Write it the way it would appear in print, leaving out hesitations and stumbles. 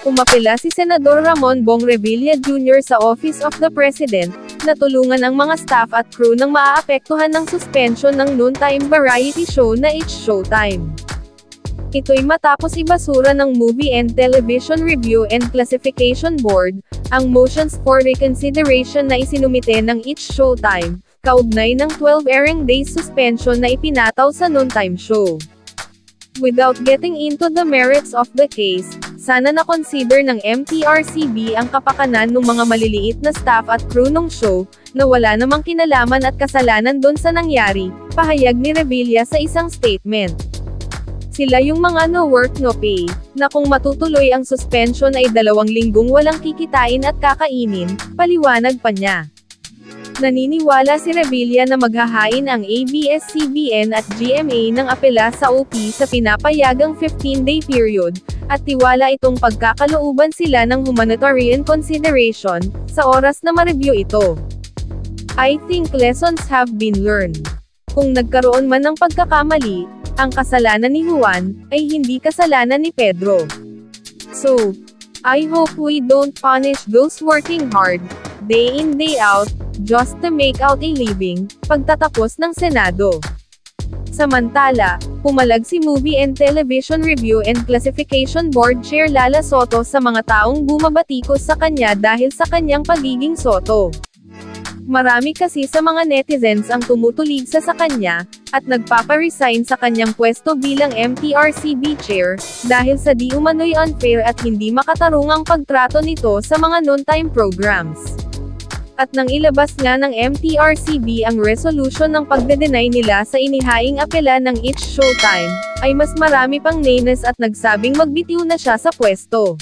Umapela si Senador Ramon Bong Revilla Jr. sa Office of the President, na tulungan ang mga staff at crew ng maaapektuhan ng suspension ng noontime variety show na It's Showtime. Ito'y matapos ibasura ng Movie and Television Review and Classification Board, ang motions for reconsideration na isinumite ng It's Showtime, kaugnay ng 12 airing days suspension na ipinataw sa noontime show. Without getting into the merits of the case, sana na-consider ng MTRCB ang kapakanan ng mga maliliit na staff at crew ng show, na wala namang kinalaman at kasalanan doon sa nangyari, pahayag ni Revilla sa isang statement. Sila yung mga no work no pay, na kung matutuloy ang suspension ay 2 linggong walang kikitain at kakainin, paliwanag pa niya. Naniniwala si Revilla na maghahain ang ABS-CBN at GMA ng apela sa OP sa pinapayagang 15-day period, at tiwala itong pagkakalooban sila ng humanitarian consideration, sa oras na ma-review ito. I think lessons have been learned. Kung nagkaroon man ng pagkakamali, ang kasalanan ni Juan, ay hindi kasalanan ni Pedro. So, I hope we don't punish those working hard, day in day out, just to make out a living, pagtatapos ng Senado. Samantala, pumalag si Movie and Television Review and Classification Board Chair Lala Soto sa mga taong bumabatikos sa kanya dahil sa kanyang pagiging Soto. Marami kasi sa mga netizens ang tumutulig sa kanya, at nagpaparesign sa kanyang pwesto bilang MTRCB Chair, dahil sa di umano'y unfair at hindi makatarungang pagtrato nito sa mga noontime programs. At nang ilabas nga ng MTRCB ang resolution ng pagde-deny nila sa inihaing apela ng It's Showtime, ay mas marami pang names at nagsabing magbitiw na siya sa pwesto.